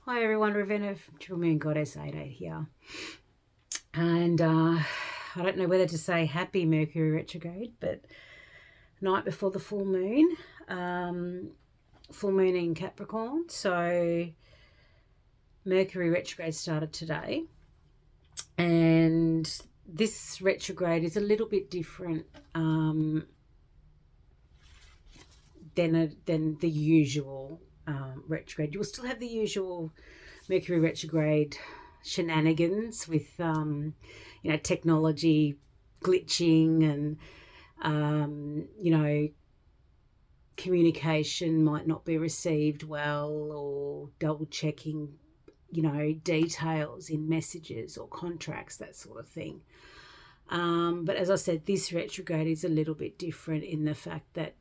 Hi everyone, Ravenna from True Moon Goddess 88 here. And I don't know whether to say happy Mercury retrograde, but night before the full moon in Capricorn. So Mercury retrograde started today. And this retrograde is a little bit different than the usual retrograde. You'll still have the usual Mercury retrograde shenanigans with technology glitching and communication might not be received well, or double checking details in messages or contracts, that sort of thing. But as I said, this retrograde is a little bit different in the fact that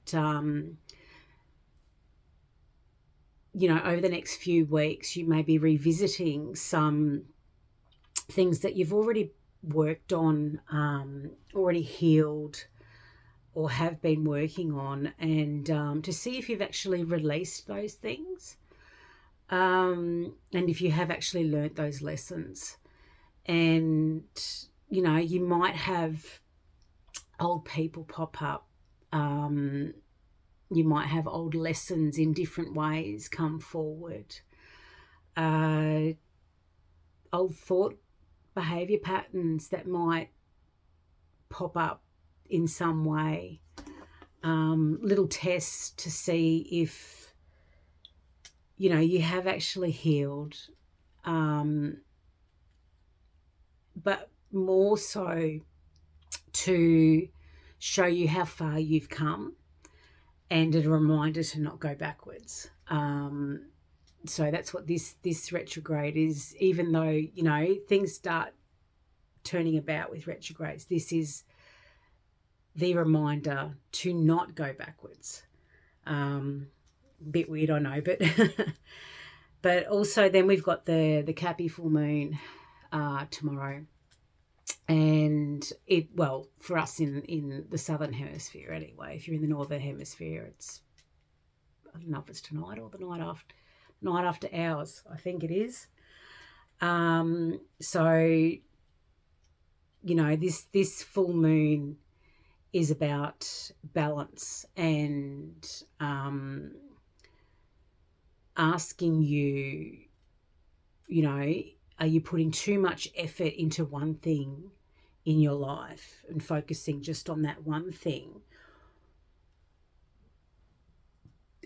over the next few weeks, you may be revisiting some things that you've already worked on, already healed, or have been working on, and to see if you've actually released those things, and if you have actually learnt those lessons. And, you might have old people pop up. You might have old lessons in different ways come forward. Old thought behaviour patterns that might pop up in some way. Little tests to see if, you have actually healed. But more so to show you how far you've come, and a reminder to not go backwards. So that's what this retrograde is. Even though, things start turning about with retrogrades, this is the reminder to not go backwards. Bit weird, I know, but but also then we've got the Cappy full moon tomorrow. And for us in the southern hemisphere anyway. If you're in the northern hemisphere, it's, I don't know if it's tonight or the night after hours, I think it is. So this full moon is about balance and asking you, are you putting too much effort into one thing in your life and focusing just on that one thing,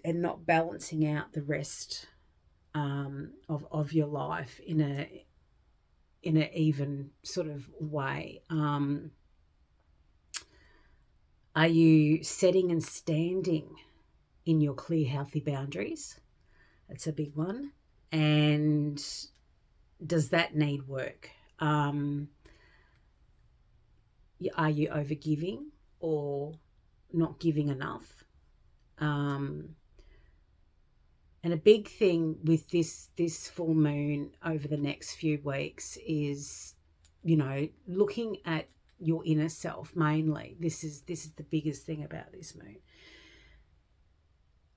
and not balancing out the rest of your life in an even sort of way? Are you setting and standing in your clear, healthy boundaries? That's a big one. And does that need work? Are you overgiving or not giving enough? And a big thing with this full moon over the next few weeks is, looking at your inner self mainly. This is the biggest thing about this moon.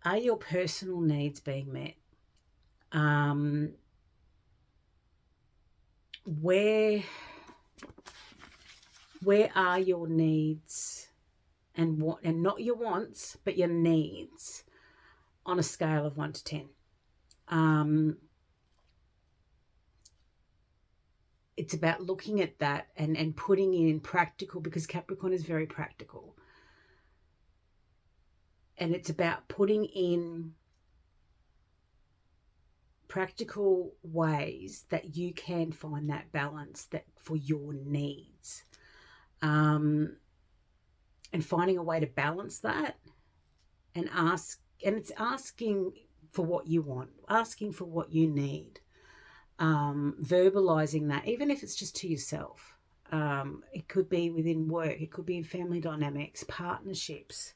Are your personal needs being met? Where are your needs, and not your wants, but your needs, on a scale of 1 to 10? It's about looking at that and putting in practical, because Capricorn is very practical. And it's about putting in practical ways that you can find that balance that for your needs. And finding a way to balance that, and it's asking for what you want, asking for what you need, verbalizing that, even if it's just to yourself. It could be within work, it could be in family dynamics, partnerships,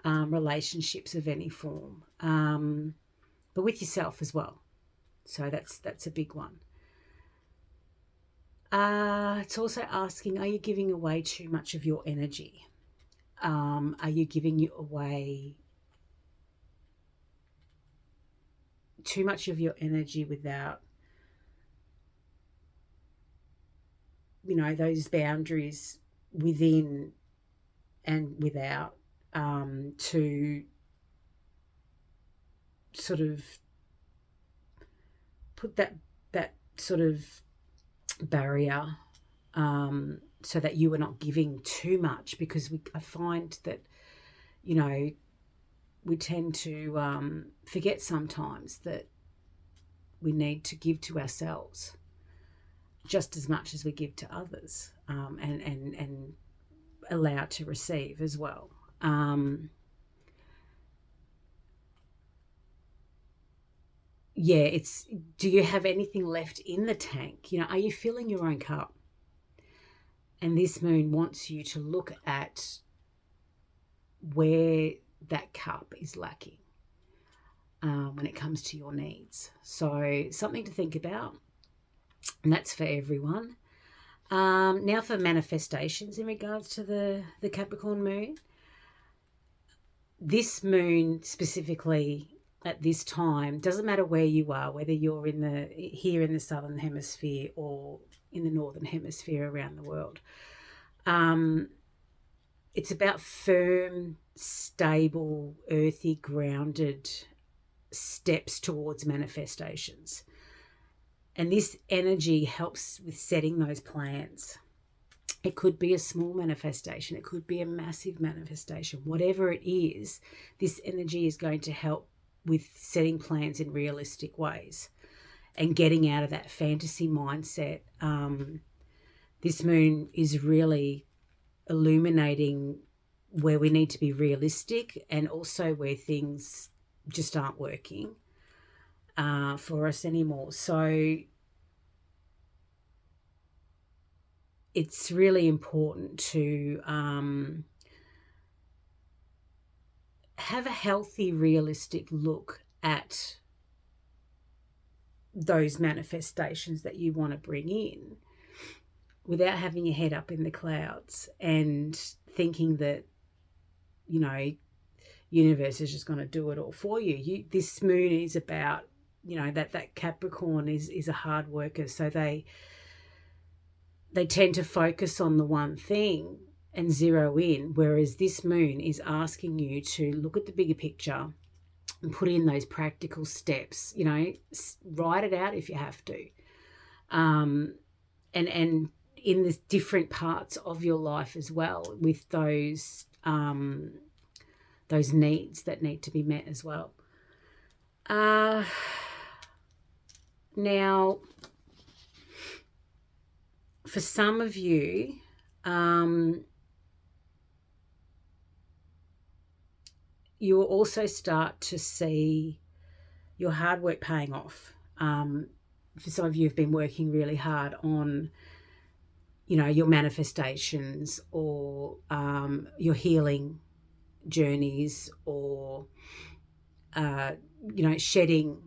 relationships of any form, but with yourself as well. So that's a big one. It's also asking, are you giving away too much of your energy? Are you giving away too much of your energy without, those boundaries within and without, to sort of put that sort of barrier, so that you are not giving too much, because I find that, we tend to forget sometimes that we need to give to ourselves just as much as we give to others, and allow to receive as well. Do you have anything left in the tank? Are you filling your own cup? And this moon wants you to look at where that cup is lacking, when it comes to your needs. So something to think about, and that's for everyone. Now for manifestations in regards to the Capricorn moon. This moon specifically at this time, doesn't matter where you are, whether you're here in the southern hemisphere or in the northern hemisphere around the world. It's about firm, stable, earthy, grounded steps towards manifestations. And this energy helps with setting those plans. It could be a small manifestation. It could be a massive manifestation. Whatever it is, this energy is going to help with setting plans in realistic ways and getting out of that fantasy mindset. This moon is really illuminating where we need to be realistic, and also where things just aren't working for us anymore. So it's really important to have a healthy, realistic look at those manifestations that you want to bring in, without having your head up in the clouds and thinking that, universe is just going to do it all for you. This moon is about, that Capricorn is a hard worker. So they tend to focus on the one thing and zero in, whereas this moon is asking you to look at the bigger picture and put in those practical steps, write it out if you have to. And in the different parts of your life as well, with those needs that need to be met as well. Now, for some of you, you will also start to see your hard work paying off. For some of you who've been working really hard on, your manifestations, or your healing journeys, or, shedding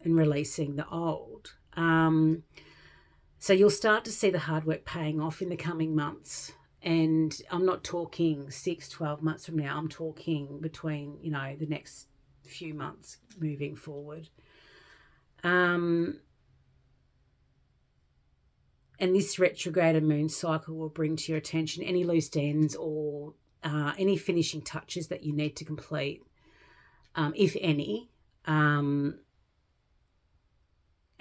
and releasing the old. So you'll start to see the hard work paying off in the coming months. And I'm not talking 6, 12 months from now. I'm talking between, the next few months moving forward. And this retrograde moon cycle will bring to your attention any loose ends or any finishing touches that you need to complete, if any.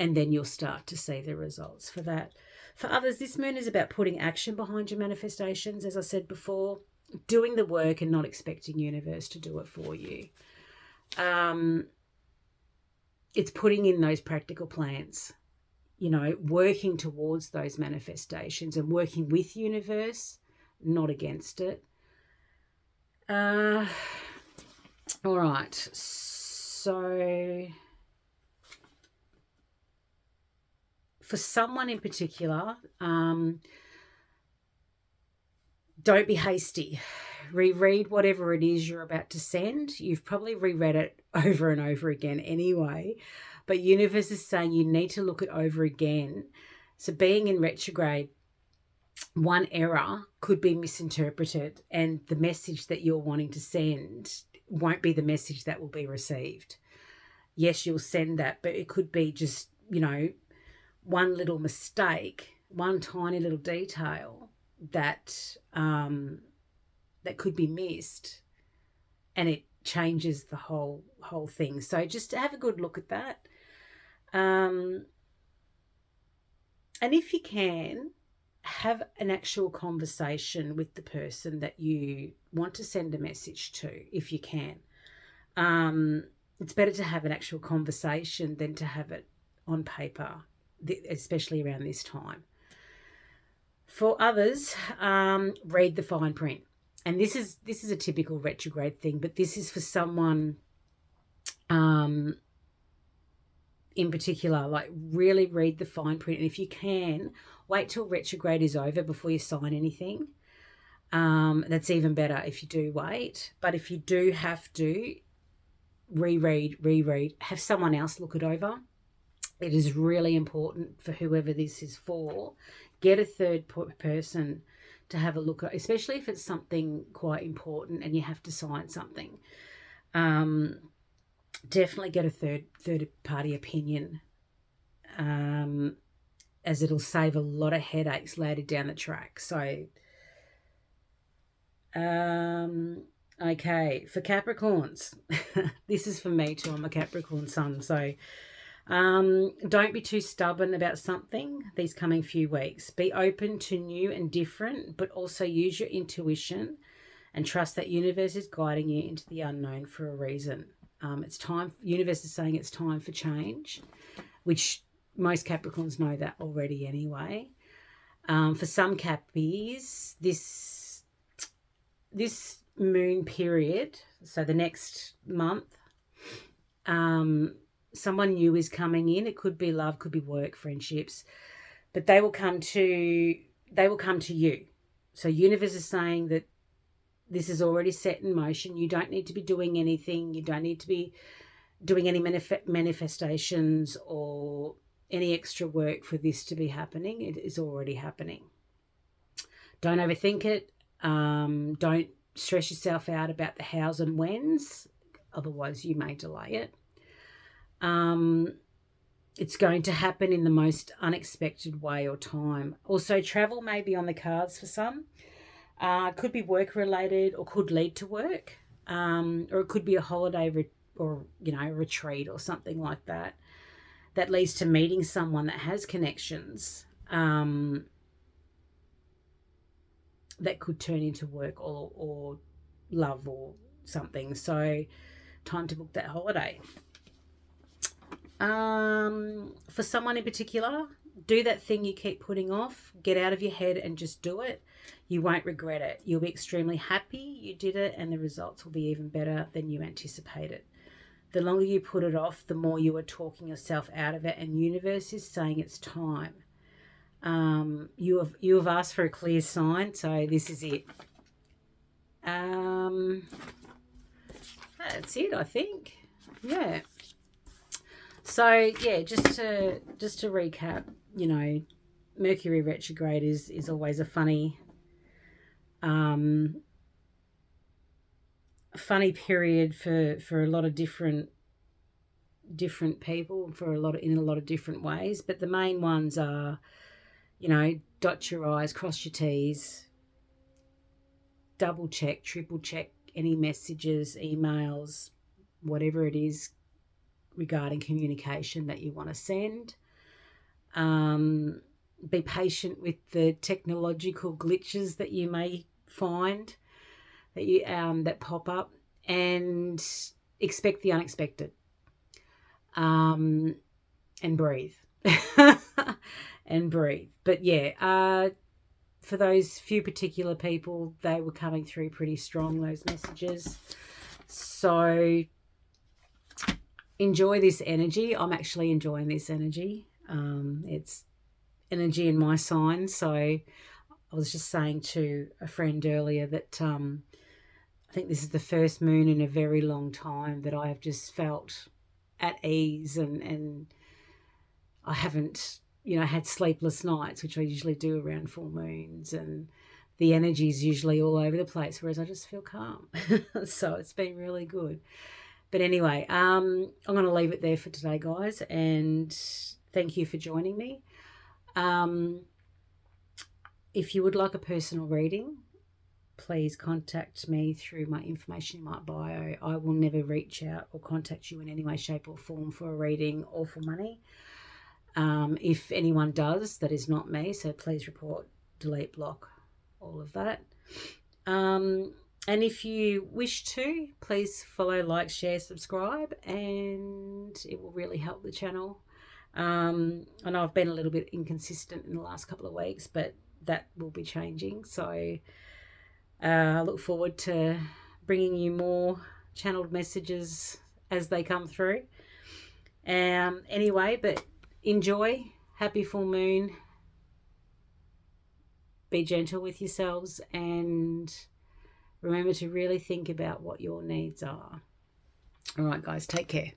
And then you'll start to see the results for that. For others, this moon is about putting action behind your manifestations, as I said before, doing the work and not expecting universe to do it for you. It's putting in those practical plans, working towards those manifestations and working with universe, not against it. All right. So for someone in particular, don't be hasty. Reread whatever it is you're about to send. You've probably reread it over and over again anyway, but universe is saying you need to look it over again. So being in retrograde, one error could be misinterpreted, and the message that you're wanting to send won't be the message that will be received. yes, you'll send that, but it could be just, one little mistake, one tiny little detail that that could be missed, and it changes the whole thing. So just have a good look at that. And if you can, have an actual conversation with the person that you want to send a message to, if you can. It's better to have an actual conversation than to have it on paper, especially around this time. For others, read the fine print. And this is a typical retrograde thing, but this is for someone in particular. Like, really read the fine print. And if you can, wait till retrograde is over before you sign anything. That's even better if you do wait. But if you do have to, reread, have someone else look it over. It is really important for whoever this is for. Get a third person to have a look at, especially if it's something quite important and you have to sign something. Definitely get a third party opinion, as it'll save a lot of headaches later down the track. So, okay, for Capricorns, this is for me too. I'm a Capricorn sun, so don't be too stubborn about something these coming few weeks. Be open to new and different, but also use your intuition and trust that universe is guiding you into the unknown for a reason. It's time. Universe is saying it's time for change, which most Capricorns know that already anyway. For some Cappies, this moon period, so the next month, someone new is coming in. It could be love, could be work, friendships, but they will come to you. So universe is saying that this is already set in motion. You don't need to be doing anything. You don't need to be doing any manifestations or any extra work for this to be happening. It is already happening. Don't overthink it. Don't stress yourself out about the hows and whens. Otherwise, you may delay it. It's going to happen in the most unexpected way or time. Also, travel may be on the cards for some. Could be work related or could lead to work, or it could be a holiday or a retreat or something like that leads to meeting someone that has connections that could turn into work or love or something. So time to book that holiday. For someone in particular, do that thing you keep putting off. Get out of your head and just do it. You won't regret it. You'll be extremely happy you did it, and the results will be even better than you anticipated. The longer you put it off, the more you are talking yourself out of it, and universe is saying it's time. You have asked for a clear sign, so this is it. That's it, I think. Yeah. So yeah, just to recap, Mercury retrograde is always a funny period for a lot of different people, in a lot of different ways. But the main ones are, dot your I's, cross your T's, double check, triple check any messages, emails, whatever it is regarding communication that you want to send. Be patient with the technological glitches that you may find that pop up, and expect the unexpected. And breathe. And breathe. But yeah, for those few particular people, they were coming through pretty strong, those messages. So enjoy this energy. I'm actually enjoying this energy. It's energy in my sign. So I was just saying to a friend earlier that I think this is the first moon in a very long time that I have just felt at ease, and I haven't, had sleepless nights, which I usually do around full moons, and the energy is usually all over the place, whereas I just feel calm. So it's been really good. But anyway, I'm going to leave it there for today, guys, and thank you for joining me. If you would like a personal reading, please contact me through my information in my bio. I will never reach out or contact you in any way, shape, or form for a reading or for money. If anyone does, that is not me, so please report, delete, block, all of that. And if you wish to, please follow, like, share, subscribe, and it will really help the channel. I know I've been a little bit inconsistent in the last couple of weeks, but that will be changing. So I look forward to bringing you more channeled messages as they come through. Anyway, but enjoy. Happy full moon. Be gentle with yourselves and remember to really think about what your needs are. All right, guys, take care.